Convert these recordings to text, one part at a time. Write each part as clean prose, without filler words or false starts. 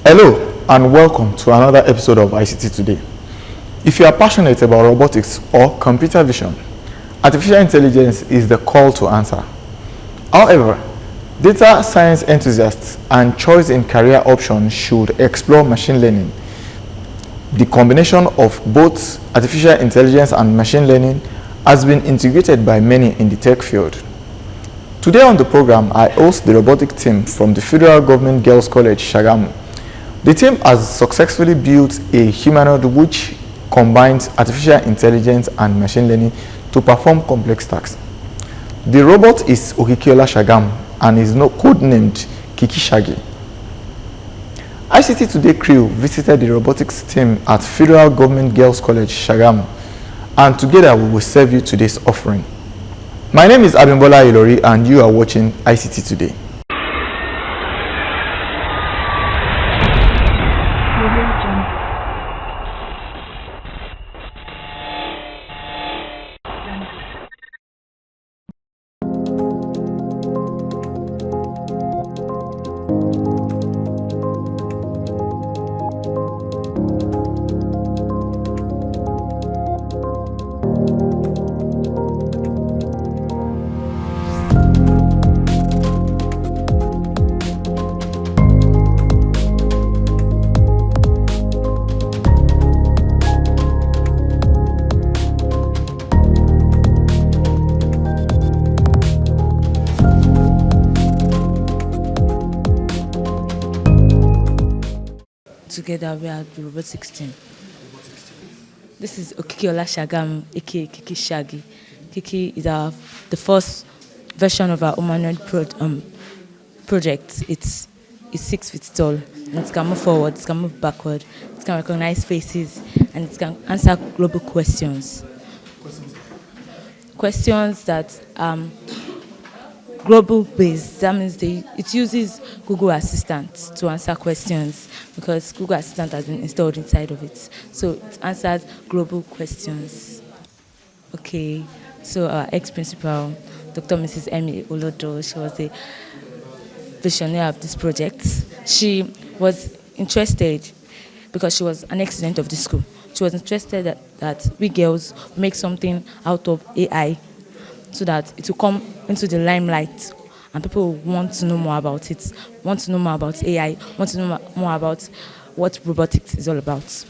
Hello and welcome to another episode of ICT Today. If you are passionate about robotics or computer vision, artificial intelligence is the call to answer. However, data science enthusiasts and choice in career options should explore machine learning. The combination of both artificial intelligence and machine learning has been integrated by many in the tech field. Today on the program, I host the robotic team from the Federal Government Girls College, SAGAMU. The team has successfully built a humanoid which combines artificial intelligence and machine learning to perform complex tasks. The robot is OKIKIOLA SAGAMU and is code-named Kiki Saggy. ICT Today crew visited the robotics team at Federal Government Girls College, SAGAMU, and together we will serve you today's offering. My name is Abeokuta and you are watching ICT Today. Together we are the robotics team. This is OKIKIOLA SAGAMU, aka Kiki Saggy. Kiki is the first version of our humanoid project. It's 6 feet tall, and it can move forward, it can move backward, it can recognize faces, and it can answer global questions. Questions that global based. That means it uses Google Assistant to answer questions because Google Assistant has been installed inside of it. So it answers global questions. Okay, so our ex-principal, Dr. Mrs. Emi Olodo, she was the visionary of this project. She was interested because she was an ex-student of the school. She was interested that we girls make something out of AI so that it will come into the limelight and people will want to know more about it, want to know more about AI, want to know more about what robotics is all about.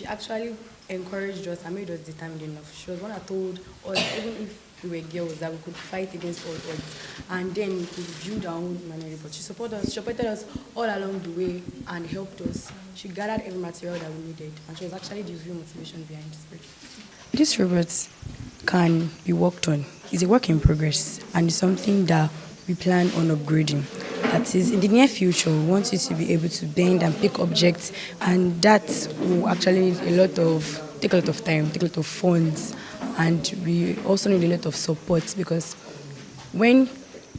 Actually encouraged us and made us determined enough. She was one that told us, even if we were girls, that we could fight against all odds. And then we could build our own humanity. But she supported us all along the way and helped us. She gathered every material that we needed. And she was actually the real motivation behind this project. This robot can be worked on. It's a work in progress and it's something that we plan on upgrading. That is, in the near future, we want you to be able to bend and pick objects, and that will actually need take a lot of time, take a lot of funds, and we also need a lot of support because when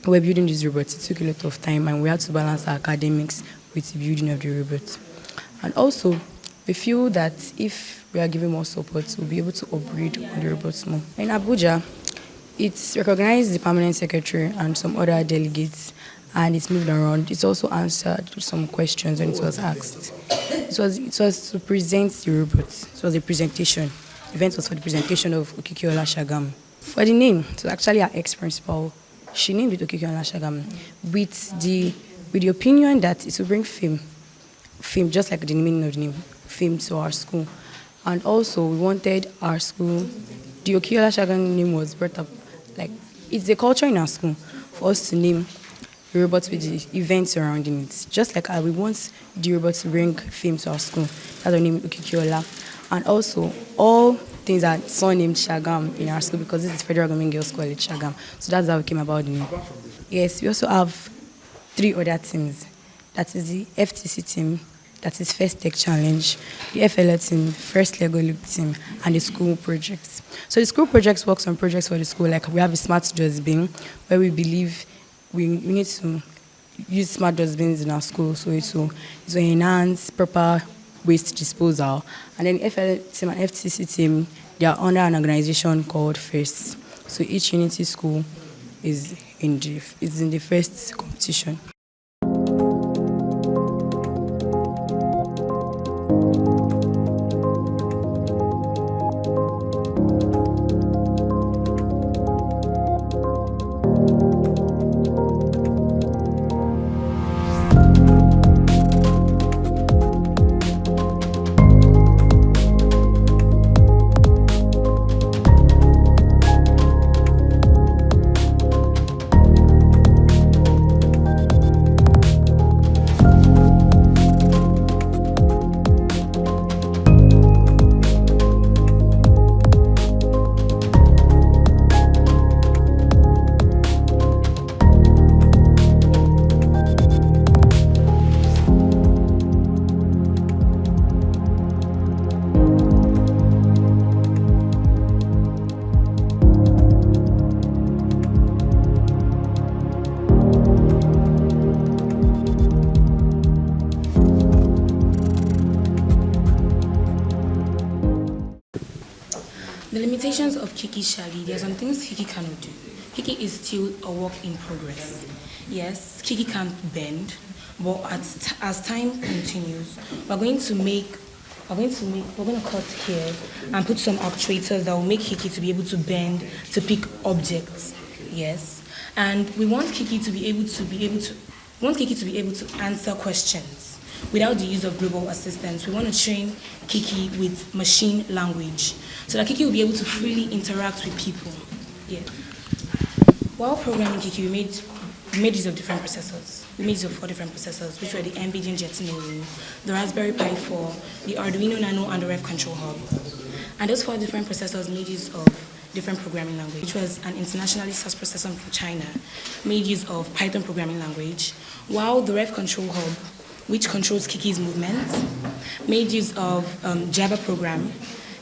we're building this robot, it took a lot of time and we had to balance our academics with the building of the robot. And also, we feel that if we are given more support, we'll be able to upgrade on the robots more. In Abuja, it's recognized the permanent secretary and some other delegates, and it's moved around. It's also answered some questions when it was asked. It was to present the robot. It was a presentation. The event was for the presentation of OKIKIOLA SAGAMU. For the name, it was actually our ex-principal. She named it OKIKIOLA SAGAMU with the opinion that it will bring fame, just like the meaning of the name, fame to our school. And also, we wanted our school, the OKIKIOLA SAGAMU name was brought up, like, it's a culture in our school for us to name the robots with the events surrounding it. Just like we want the robots to bring fame to our school. That's our name, OKIKIOLA. And also, all things are surnamed SAGAMU in our school because this is Federal Government Girls College, SAGAMU. So that's how we came about the name. Yes, we also have 3 other teams. That is the FTC team, that is First Tech Challenge, the FLA team, First Lego League team, and the school projects. So the school projects works on projects for the school, like we have a smart dustbin, where we believe we need to use smart dustbins in our school, so it will enhance proper waste disposal. And then the FLA team and FTC team, they are under an organization called FIRST. So each unity school is in the first competition. The limitations of Kiki Shaggy, there are some things Kiki cannot do. Kiki is still a work in progress. Yes, Kiki can't bend, but as time continues, we're going to cut here and put some actuators that will make Kiki to be able to bend, to pick objects. Yes, and we want Kiki to be able to answer questions without the use of global assistance. We want to train Kiki with machine language so that Kiki will be able to freely interact with people. Yeah. While programming Kiki, we made use of different processors. We made use of 4 different processors, which were the NVIDIA Jetson, the Raspberry Pi 4, the Arduino Nano, and the Rev Control Hub. And those 4 different processors made use of different programming language, which was an internationally sourced processor from China, made use of Python programming language, while the Rev Control Hub, which controls Kiki's movements, made use of Java program,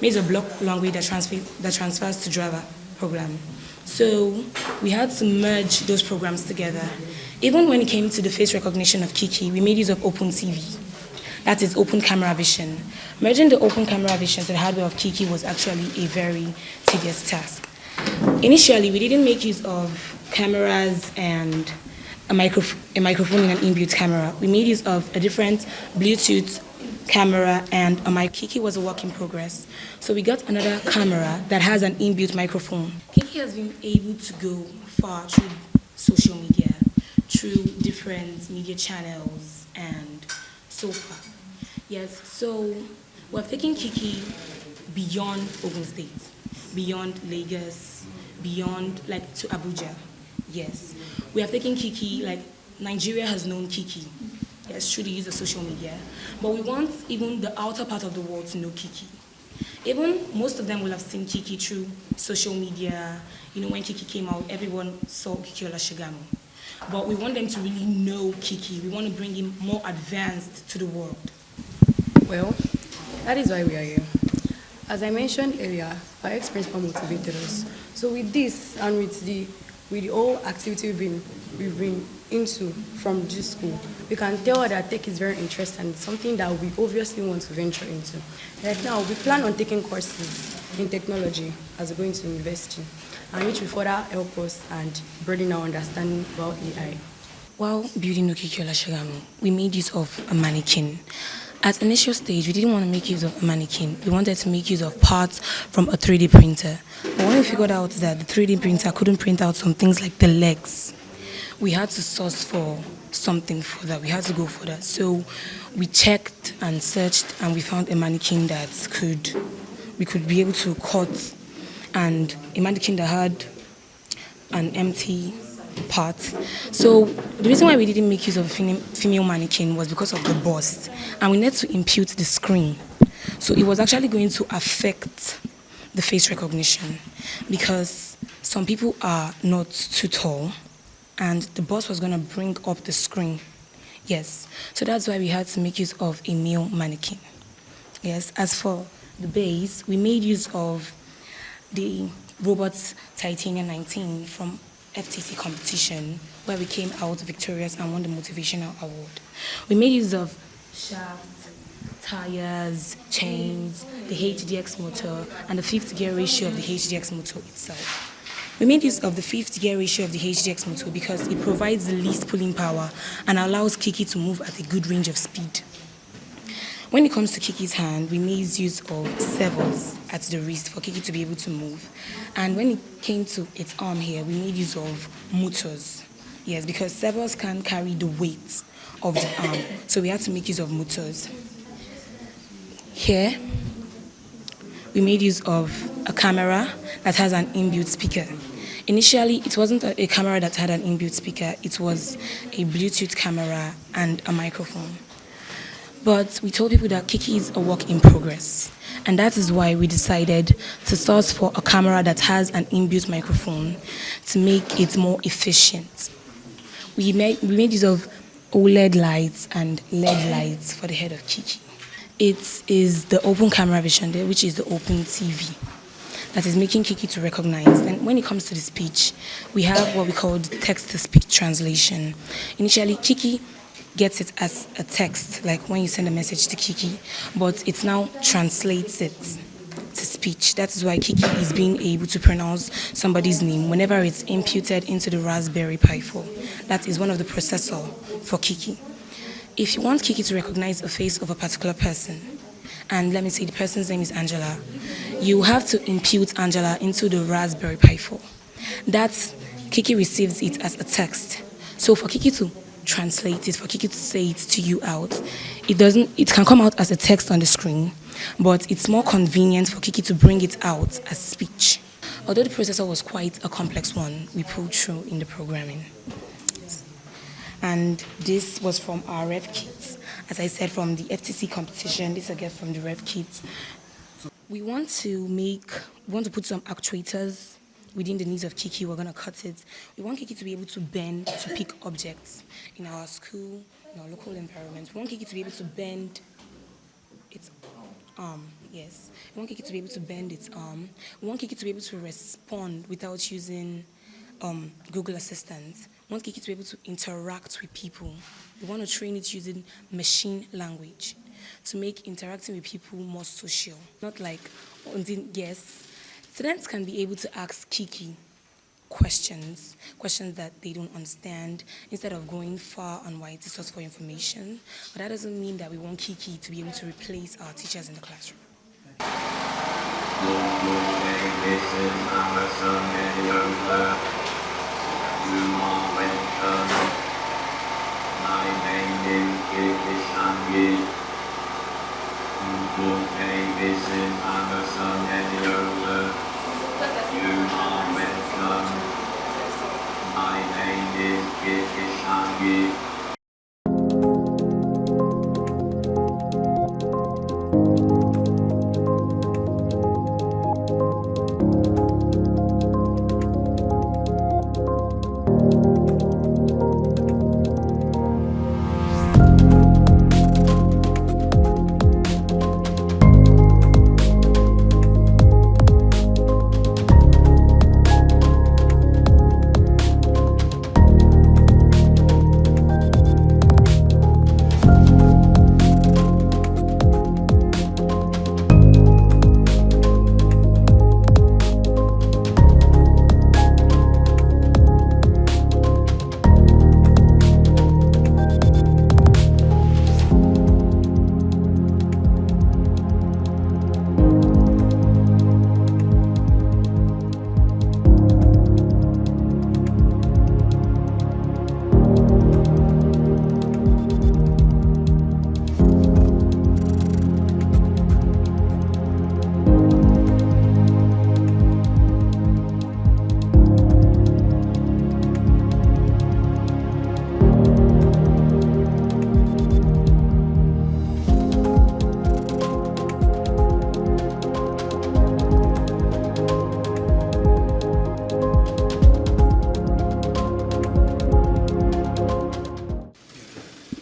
made use of block language that transfers to Java program. So we had to merge those programs together. Even when it came to the face recognition of Kiki, we made use of OpenCV. That is Open Camera Vision. Merging the Open Camera Vision to the hardware of Kiki was actually a very tedious task. Initially, we didn't make use of cameras and a microphone and an inbuilt camera. We made use of a different Bluetooth camera and a mic. Kiki was a work in progress. So we got another camera that has an inbuilt microphone. Kiki has been able to go far through social media, through different media channels and so far. Yes, so we're taking Kiki beyond Ogun State, beyond Lagos, beyond to Abuja. Yes, we have taken Kiki, Nigeria has known Kiki, yes, through the use of social media, but we want even the outer part of the world to know Kiki. Even most of them will have seen Kiki through social media. You know, when Kiki came out, everyone saw OKIKIOLA SAGAMU. But we want them to really know Kiki. We want to bring him more advanced to the world. Well, that is why we are here. As I mentioned earlier, our ex-principal motivated us. So with this and with the whole activity we've been into from this school, we can tell that tech is very interesting and something that we obviously want to venture into. Right now, we plan on taking courses in technology as we're going to university, and which will further help us and broaden our understanding about AI. While building OKIKIOLA SAGAMU, we made use of a mannequin. At initial stage, we didn't want to make use of a mannequin. We wanted to make use of parts from a 3D printer. But when we figured out that the 3D printer couldn't print out some things like the legs, we had to source for something for that. We had to go for that. So we checked and searched, and we found a mannequin that we could be able to cut, and a mannequin that had an empty part. So the reason why we didn't make use of a female mannequin was because of the bust, and we needed to impute the screen. So it was actually going to affect the face recognition because some people are not too tall, and the bust was going to bring up the screen. Yes, so that's why we had to make use of a male mannequin. Yes, as for the base, we made use of the robot Titanium 19 from FTC competition, where we came out victorious and won the motivational award. We made use of shafts, tires, chains, the HDX motor, and the fifth gear ratio of the HDX motor itself. We made use of the fifth gear ratio of the HDX motor because it provides the least pulling power and allows Kiki to move at a good range of speed. When it comes to Kiki's hand, we made use of servos at the wrist for Kiki to be able to move. And when it came to its arm here, we made use of motors. Yes, because servos can't carry the weight of the arm, so we had to make use of motors. Here, we made use of a camera that has an inbuilt speaker. Initially, it wasn't a camera that had an inbuilt speaker, it was a Bluetooth camera and a microphone. But we told people that Kiki is a work in progress, and that is why we decided to source for a camera that has an inbuilt microphone to make it more efficient. We made use of OLED lights and LED lights for the head of Kiki. It is the open camera vision there, which is the open TV, that is making Kiki to recognize. And when it comes to the speech, we have what we call text-to-speech translation. Initially, Kiki gets it as a text, like when you send a message to Kiki, but it now translates it to speech. That is why Kiki is being able to pronounce somebody's name whenever it's imputed into the Raspberry Pi 4. That is one of the processors for Kiki. If you want Kiki to recognize a face of a particular person, and let me say the person's name is Angela, you have to impute Angela into the Raspberry Pi 4. That Kiki receives it as a text. So for Kiki to translate it, for Kiki to say it to you out, it can come out as a text on the screen, but it's more convenient for Kiki to bring it out as speech. Although the processor was quite a complex one, we pulled through in the programming. And this was from our rev kits. As I said, from the FTC competition, this I get from the rev kits. We want to put some actuators within the needs of Kiki. We're going to cut it. We want Kiki to be able to bend to pick objects in our school, in our local environment. We want Kiki to be able to bend its arm. Yes. We want Kiki to be able to bend its arm. We want Kiki to be able to respond without using Google Assistant. We want Kiki to be able to interact with people. We want to train it using machine language to make interacting with people more social. Not like, yes, students can be able to ask Kiki questions that they don't understand, instead of going far and wide to source for information. But that doesn't mean that we want Kiki to be able to replace our teachers in the classroom. My name is Kiki. This is Anderson and Yola. You are welcome. My name is Kiki.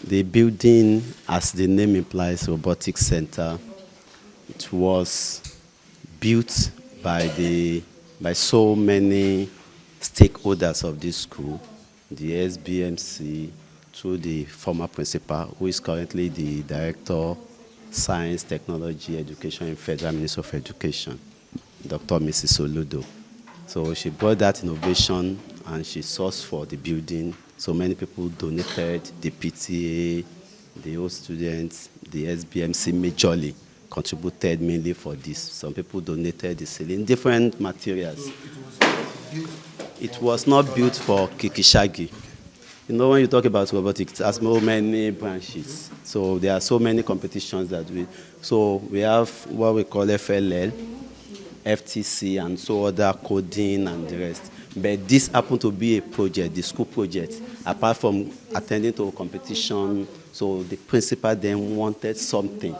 The building, as the name implies, Robotics Center, it was built by so many stakeholders of this school, the SBMC, through the former principal, who is currently the Director, Science, Technology, Education in Federal Ministry of Education, Dr. Mrs. Oludo. So she brought that innovation and she sourced for the building. So many people donated, the PTA, the old students, the SBMC majorly contributed mainly for this. Some people donated the ceiling, different materials. So it was not built for Kiki Saggy. You know, when you talk about robotics, it has so many branches. So there are so many competitions that we have what we call FLL, FTC, and so other coding and the rest. But this happened to be a project, the school project, apart from attending to a competition. So the principal then wanted something.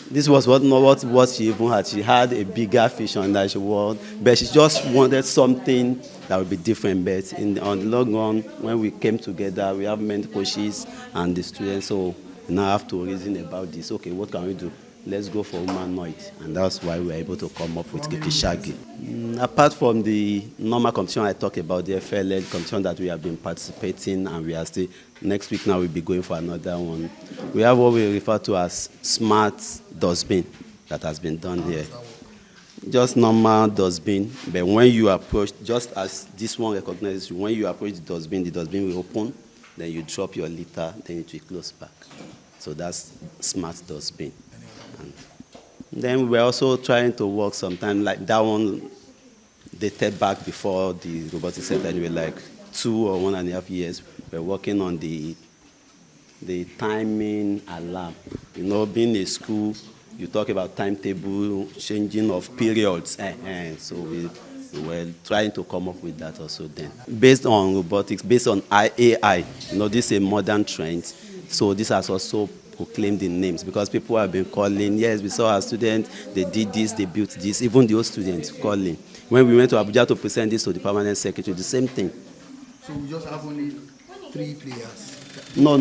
This was what she even had. She had a bigger vision that she wanted, but she just wanted something that would be different. But on the long run, when we came together, we have many coaches and the students, so we now have to reason about this. Okay, what can we do? Let's go for humanoid, and that's why we were able to come up with Kiki Saggy. Apart from the normal competition I talked about, the FLL competition that we have been participating, and we are still, next week now we'll be going for another one. We have what we refer to as smart dustbin that has been done here. Just normal dustbin, but when you approach, just as this one recognizes you, when you approach the dustbin will open, then you drop your litter, then it will close back. So that's smart dustbin. And then we're also trying to work sometime, like that one dated back before the robotics center, anyway, like 2 or 1.5 years. We're working on the timing alarm. You know, being a school, you talk about timetable, changing of periods. So we were trying to come up with that also then. Based on robotics, based on AI, you know, this is a modern trend. So this has also proclaimed the names, because people have been calling, yes, we saw our students, they did this, they built this, even the old students calling. When we went to Abuja to present this to the permanent secretary, the same thing. So we just have only 3 players? No.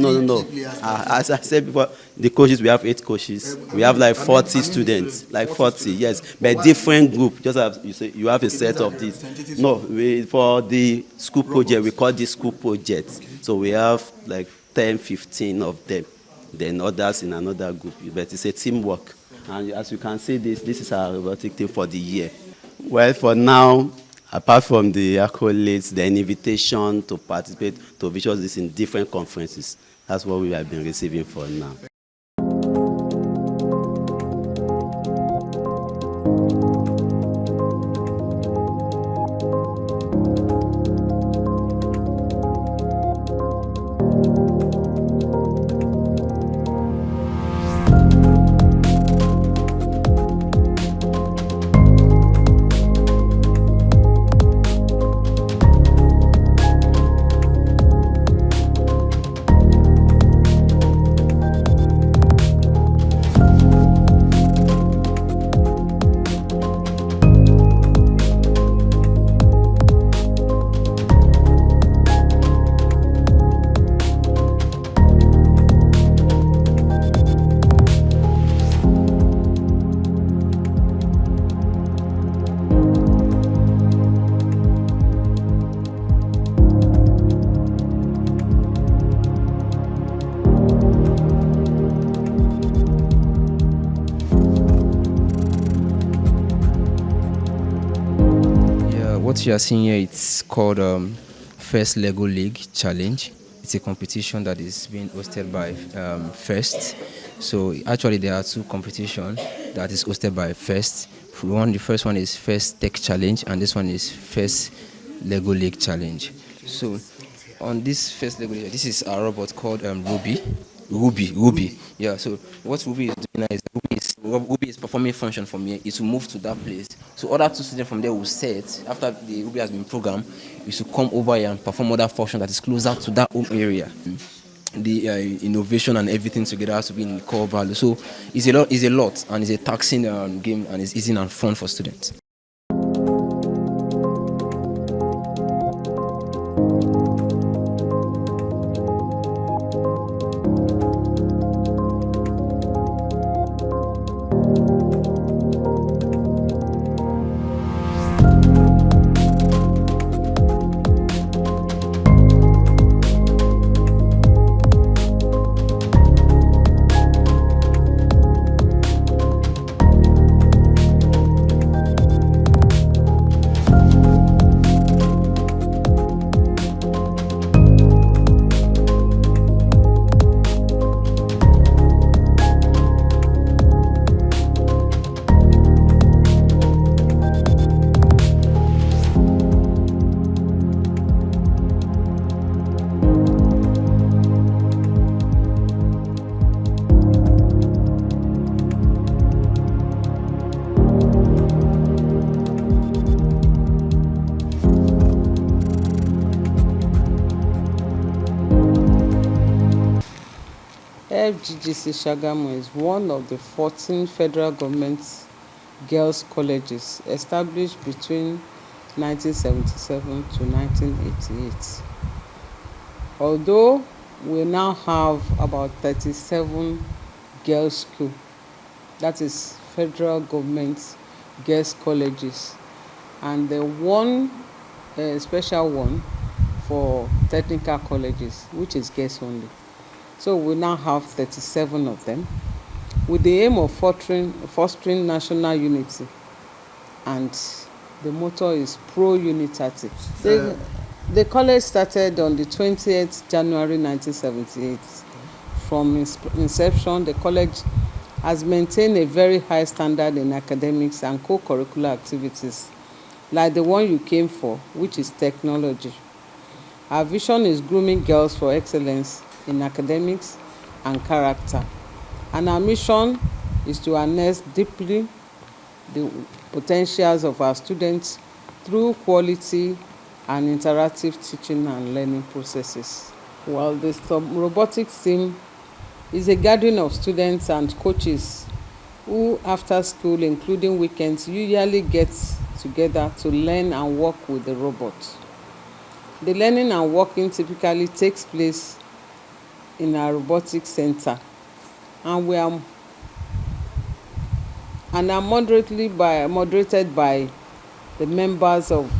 As I said before, the coaches, we have 8 coaches. We have like 40 students, like 40, yes. But different group, just as you say, you have a set of this. No, for the school project, we call this school project. So we have like 10, 15 of them. Then others in another group, but it's a teamwork. And as you can see, this is our robotic team for the year. Well, for now, apart from the accolades, the invitation to participate, to visualize this in different conferences, that's what we have been receiving for now. What you are seeing here, it's called First Lego League Challenge. It's a competition that is being hosted by First. So actually there are 2 competitions that is hosted by First. The first one is First Tech Challenge, and this one is First Lego League Challenge. So on this First Lego League, this is a robot called Ruby. Yeah, so what Ruby is doing now is Ruby is performing function from here. It will move to that place. So other 2 students from there will set, after the Ruby has been programmed, it will come over here and perform other function that is closer to that home area. The innovation and everything together has to be in core value. So it's a lot, and it's a taxing game, and it's easy and fun for students. FGGC SAGAMU is one of the 14 federal government girls' colleges established between 1977 to 1988. Although we now have about 37 girls' schools, that is federal government girls' colleges, and the one special one for technical colleges, which is girls only. So we now have 37 of them, with the aim of fostering national unity, and the motto is pro-unity. The college started on the 20th January 1978. From inception, the college has maintained a very high standard in academics and co-curricular activities, like the one you came for, which is technology. Our vision is grooming girls for excellence in academics and character. And our mission is to harness deeply the potentials of our students through quality and interactive teaching and learning processes. While the robotics team is a gathering of students and coaches who, after school, including weekends, usually get together to learn and work with the robot. The learning and working typically takes place in our robotics center, and are moderated by the members of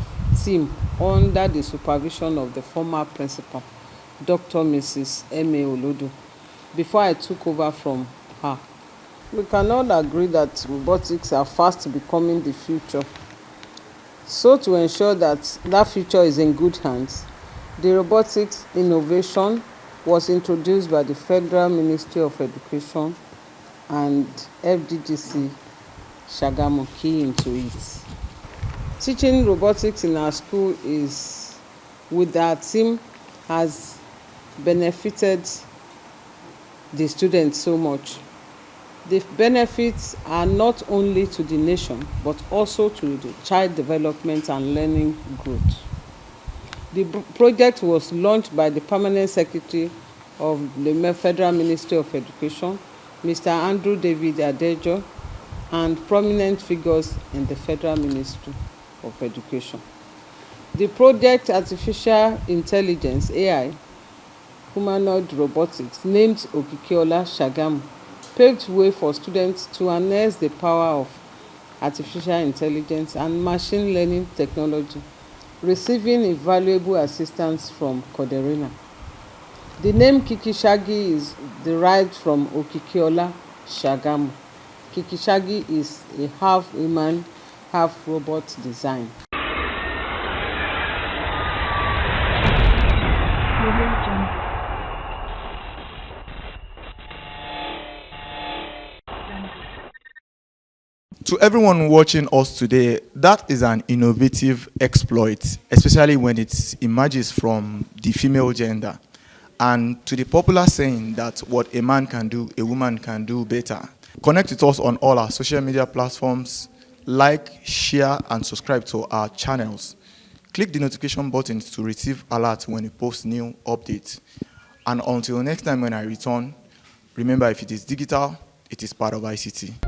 team under the supervision of the former principal, Dr. Mrs. Abeokuta, before I took over from her. We cannot agree that robotics are fast becoming the future. So to ensure that that future is in good hands, the robotics innovation was introduced by the Federal Ministry of Education and FGGC SAGAMU key into it. Teaching robotics in our school with our team has benefited the students so much. The benefits are not only to the nation, but also to the child development and learning growth. The project was launched by the Permanent Secretary of the Federal Ministry of Education, Mr. Andrew David Adejo, and prominent figures in the Federal Ministry of Education. The project Artificial Intelligence, AI, Humanoid Robotics, named OKIKIOLA SAGAMU, paved way for students to harness the power of artificial intelligence and machine learning technology, receiving invaluable assistance from Coderina. The name Kiki Saggy is derived from OKIKIOLA SAGAMU. Kiki Saggy is a half-human, half-robot design. To everyone watching us today, that is an innovative exploit, especially when it emerges from the female gender. And to the popular saying that what a man can do, a woman can do better. Connect with us on all our social media platforms, like, share, and subscribe to our channels. Click the notification button to receive alerts when we post new updates. And until next time when I return, remember, if it is digital, it is part of ICT.